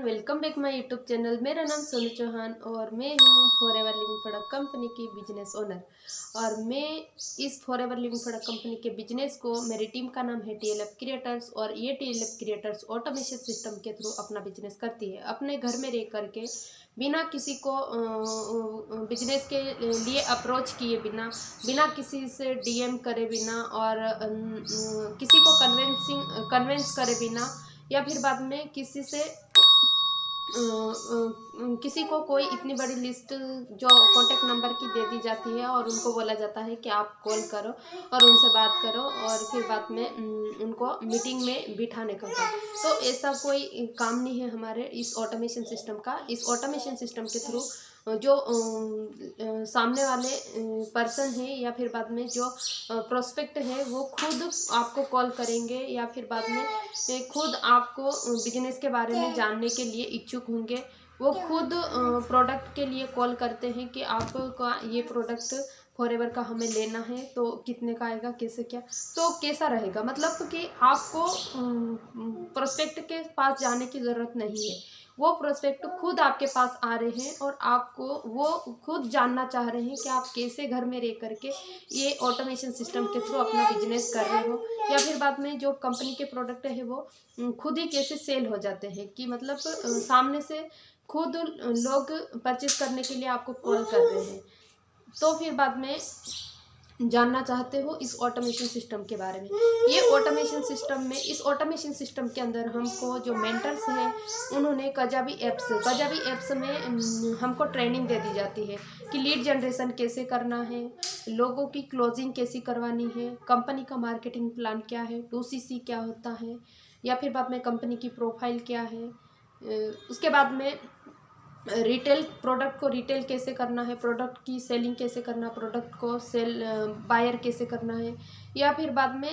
Welcome back my YouTube channel. मेरा नाम सोनू चौहान और मैं हूँ फॉरएवर लिविंग प्रोडक्ट कंपनी की बिजनेस ओनर। और मैं इस फॉरएवर लिविंग प्रोडक्ट कंपनी के बिजनेस को, मेरी टीम का नाम है टीएलएफ क्रिएटर्स, और ये टीएलएफ क्रिएटर्स ऑटोमेशन सिस्टम के थ्रू अपना बिजनेस करती है। अपने घर में रह करके बिना किसी को बिजनेस के लिए अप्रोच किए बिना, बिना किसी से डीएम करे बिना, और किसी को कन्वेंस करे बिना, या फिर बाद में किसी से किसी को कोई इतनी बड़ी लिस्ट जो कॉन्टेक्ट नंबर की दे दी जाती है और उनको बोला जाता है कि आप कॉल करो और उनसे बात करो, और फिर बाद में उनको मीटिंग में बिठाने का काम। तो ऐसा कोई काम नहीं है हमारे इस ऑटोमेशन सिस्टम का। इस ऑटोमेशन सिस्टम के थ्रू जो सामने वाले पर्सन है या फिर बाद में जो प्रोस्पेक्ट है वो खुद आपको कॉल करेंगे, या फिर बाद में खुद आपको बिजनेस के बारे में जानने के लिए इच्छुक होंगे। वो खुद प्रोडक्ट के लिए कॉल करते हैं कि आपका ये प्रोडक्ट फॉरएवर का हमें लेना है, तो कितने का आएगा, कैसे क्या, तो कैसा रहेगा। मतलब कि आपको प्रोस्पेक्ट के पास जाने की ज़रूरत नहीं है। वो प्रोस्पेक्ट खुद आपके पास आ रहे हैं और आपको वो खुद जानना चाह रहे हैं कि आप कैसे घर में रह करके ये ऑटोमेशन सिस्टम के थ्रू अपना बिजनेस कर रहे हो, या फिर बाद में जो कंपनी के प्रोडक्ट है वो खुद ही कैसे सेल हो जाते हैं, कि मतलब सामने से खुद लोग परचेज करने के लिए आपको कॉल कर रहे हैं। तो फिर बाद में जानना चाहते हो इस ऑटोमेशन सिस्टम के बारे में। ये ऑटोमेशन सिस्टम में, इस ऑटोमेशन सिस्टम के अंदर हमको जो मेंटर्स हैं उन्होंने काजाबी एप्स में हमको ट्रेनिंग दे दी जाती है कि लीड जनरेशन कैसे करना है, लोगों की क्लोजिंग कैसी करवानी है, कंपनी का मार्केटिंग प्लान क्या है, 2CC क्या होता है, या फिर बाद में कंपनी की प्रोफाइल क्या है। उसके बाद में रिटेल प्रोडक्ट को रिटेल कैसे करना है, प्रोडक्ट की सेलिंग कैसे करना, प्रोडक्ट को सेल बायर कैसे करना है, या फिर बाद में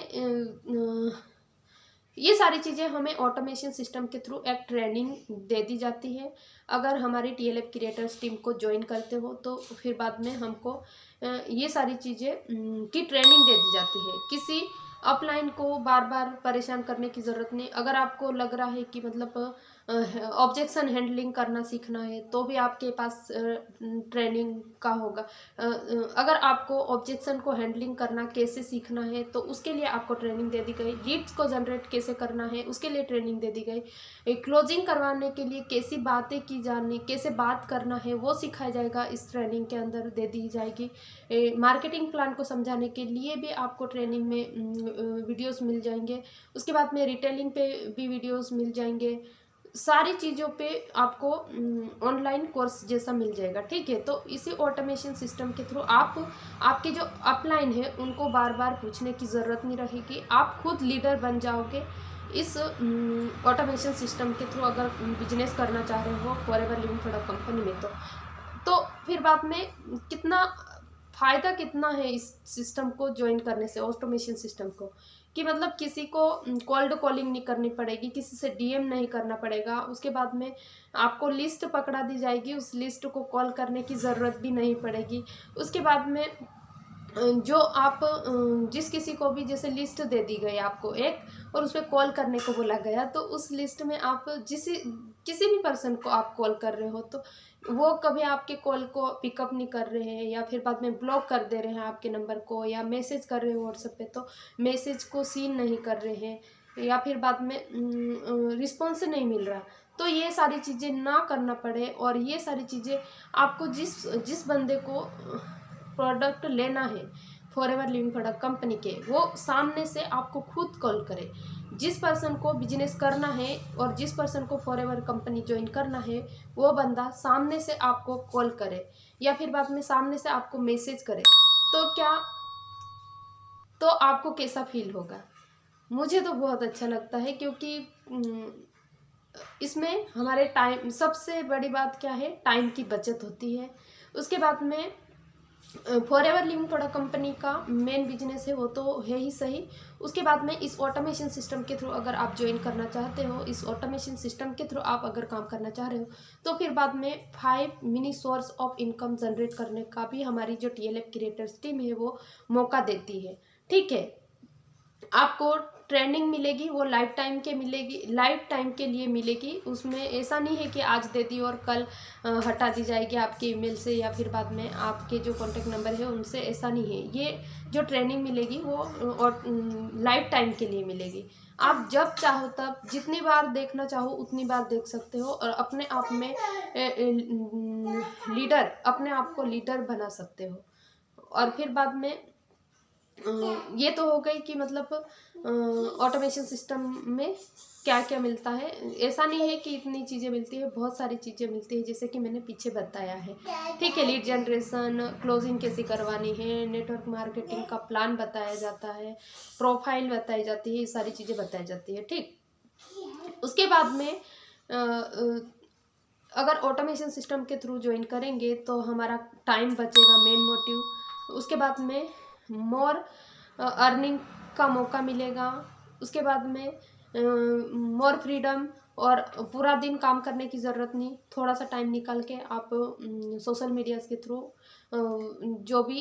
ये सारी चीज़ें हमें ऑटोमेशन सिस्टम के थ्रू एक ट्रेनिंग दे दी जाती है। अगर हमारी टीएलएफ क्रिएटर्स टीम को ज्वाइन करते हो तो फिर बाद में हमको ये सारी चीज़ें की ट्रेनिंग दे दी जाती है। किसी अपलाइन को बार बार परेशान करने की ज़रूरत नहीं। अगर आपको लग रहा है कि मतलब ऑब्जेक्शन हैंडलिंग करना सीखना है तो भी आपके पास ट्रेनिंग का होगा। अगर आपको ऑब्जेक्शन को हैंडलिंग करना कैसे सीखना है तो उसके लिए आपको ट्रेनिंग दे दी गई। लीड्स को जनरेट कैसे करना है उसके लिए ट्रेनिंग दे दी गई। क्लोजिंग करवाने के लिए कैसी बातें की जानी, कैसे बात करना है वो सिखाया जाएगा, इस ट्रेनिंग के अंदर दे दी जाएगी। मार्केटिंग प्लान को समझाने के लिए भी आपको ट्रेनिंग में वीडियोस मिल जाएंगे। उसके बाद में रिटेलिंग पे भी वीडियोस मिल जाएंगे। सारी चीज़ों पे आपको ऑनलाइन कोर्स जैसा मिल जाएगा, ठीक है। तो इसी ऑटोमेशन सिस्टम के थ्रू आपके जो अपलाइन है उनको बार बार पूछने की ज़रूरत नहीं रहेगी। आप खुद लीडर बन जाओगे इस ऑटोमेशन सिस्टम के थ्रू। अगर बिजनेस करना चाह रहे हो फॉरएवर लिविंग प्रोडक्ट कंपनी में तो फिर बाद में कितना फ़ायदा कितना है इस सिस्टम को ज्वाइन करने से, ऑटोमेशन सिस्टम को, कि मतलब किसी को कोल्ड कॉलिंग नहीं करनी पड़ेगी, किसी से डीएम नहीं करना पड़ेगा। उसके बाद में आपको लिस्ट पकड़ा दी जाएगी, उस लिस्ट को कॉल करने की ज़रूरत भी नहीं पड़ेगी। उसके बाद में जो आप जिस किसी को भी जैसे लिस्ट दे दी गई आपको एक, और उस पर कॉल करने को बोला गया, तो उस लिस्ट में आप किसी भी पर्सन को आप कॉल कर रहे हो तो वो कभी आपके कॉल को पिकअप नहीं कर रहे हैं, या फिर बाद में ब्लॉक कर दे रहे हैं आपके नंबर को, या मैसेज कर रहे हो व्हाट्सएप पे तो मैसेज को सीन नहीं कर रहे हैं, या फिर बाद में रिस्पॉन्स नहीं मिल रहा। तो ये सारी चीज़ें ना करना पड़े, और ये सारी चीज़ें आपको जिस बंदे को प्रोडक्ट लेना है फॉरएवर लिविंग प्रोडक्ट कंपनी के, वो सामने से आपको खुद कॉल करे। जिस पर्सन को बिजनेस करना है और जिस पर्सन को फॉरएवर कंपनी ज्वाइन करना है वो बंदा सामने से आपको कॉल करे, या फिर बाद में सामने से आपको मैसेज करे, तो आपको कैसा फील होगा। मुझे तो बहुत अच्छा लगता है, क्योंकि इसमें हमारे टाइम, सबसे बड़ी बात क्या है, टाइम की बचत होती है। उसके बाद में फॉरएवर लिविंग प्रोडक्ट कंपनी का मेन बिजनेस है वो तो है ही सही। उसके बाद में इस ऑटोमेशन सिस्टम के थ्रू अगर आप ज्वाइन करना चाहते हो, इस ऑटोमेशन सिस्टम के थ्रू आप अगर काम करना चाह रहे हो, तो फिर बाद में 5 mini source of income generate करने का भी हमारी जो टीएलएफ क्रिएटर्स टीम है वो मौका देती है, ठीक है। आपको ट्रेनिंग मिलेगी, वो लाइफ टाइम के मिलेगी, लाइफ टाइम के लिए मिलेगी। उसमें ऐसा नहीं है कि आज दे दी और कल हटा दी जाएगी आपके ईमेल से या फिर बाद में आपके जो कॉन्टेक्ट नंबर है उनसे, ऐसा नहीं है। ये जो ट्रेनिंग मिलेगी वो और लाइफ टाइम के लिए मिलेगी। आप जब चाहो तब जितनी बार देखना चाहो उतनी बार देख सकते हो और अपने आप में लीडर, अपने आप को लीडर बना सकते हो। और फिर बाद में ये तो हो गई कि मतलब ऑटोमेशन सिस्टम में क्या क्या मिलता है। ऐसा नहीं है कि इतनी चीज़ें मिलती है, बहुत सारी चीज़ें मिलती है जैसे कि मैंने पीछे बताया है। ठीक है, लीड जनरेशन, क्लोजिंग कैसे करवानी है, नेटवर्क मार्केटिंग का प्लान बताया जाता है, प्रोफाइल बताई जाती है, ये सारी चीज़ें बताई जाती है। ठीक, उसके बाद में अगर ऑटोमेशन सिस्टम के थ्रू ज्वाइन करेंगे तो हमारा टाइम बचेगा, मेन मोटिव। उसके बाद में मोर अर्निंग का मौका मिलेगा। उसके बाद में मोर फ्रीडम, और पूरा दिन काम करने की ज़रूरत नहीं, थोड़ा सा टाइम निकाल के आप सोशल मीडियाज़ के थ्रू जो भी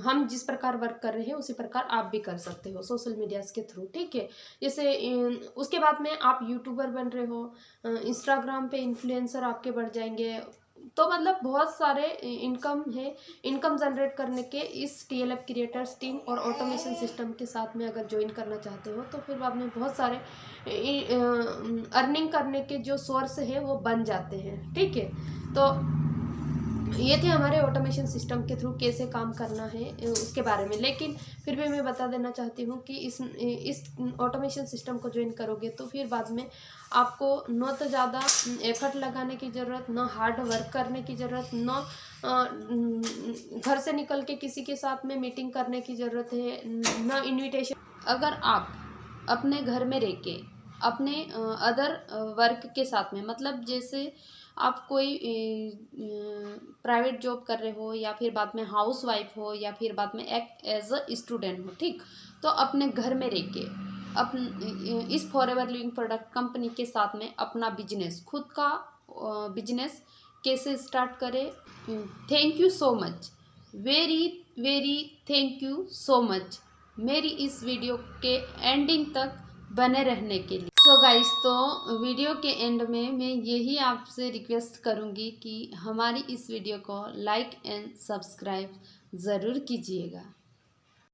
हम जिस प्रकार वर्क कर रहे हैं उसी प्रकार आप भी कर सकते हो सोशल मीडियाज़ के थ्रू। ठीक है, जैसे उसके बाद में आप यूट्यूबर बन रहे हो, इंस्टाग्राम पे इन्फ्लुएंसर आपके बढ़ जाएंगे। तो मतलब बहुत सारे इनकम है, इनकम जनरेट करने के इस टीएलएफ क्रिएटर्स टीम और ऑटोमेशन सिस्टम के साथ में अगर ज्वाइन करना चाहते हो तो फिर बाद में बहुत सारे अर्निंग करने के जो सोर्स है वो बन जाते हैं। ठीक है, तो ये थे हमारे ऑटोमेशन सिस्टम के थ्रू कैसे काम करना है उसके बारे में। लेकिन फिर भी मैं बता देना चाहती हूँ कि इस ऑटोमेशन सिस्टम को ज्वाइन करोगे तो फिर बाद में आपको न तो ज़्यादा एफर्ट लगाने की ज़रूरत, न हार्ड वर्क करने की ज़रूरत, न घर से निकल के किसी के साथ में मीटिंग करने की ज़रूरत है, न इनविटेशन। अगर आप अपने घर में रह के अपने अदर वर्क के साथ में, मतलब जैसे आप कोई प्राइवेट जॉब कर रहे हो या फिर बाद में हाउस वाइफ हो या फिर बाद में एक्ट एज अ स्टूडेंट हो, ठीक, तो अपने घर में रह के इस फॉरएवर लिविंग प्रोडक्ट कंपनी के साथ में अपना बिजनेस, खुद का बिजनेस कैसे स्टार्ट करें। Thank you so much, very very thank you so much मेरी इस वीडियो के एंडिंग तक बने रहने के लिए। सो गाइस, तो वीडियो के एंड में मैं यही आपसे रिक्वेस्ट करूंगी कि हमारी इस वीडियो को लाइक एंड सब्सक्राइब ज़रूर कीजिएगा।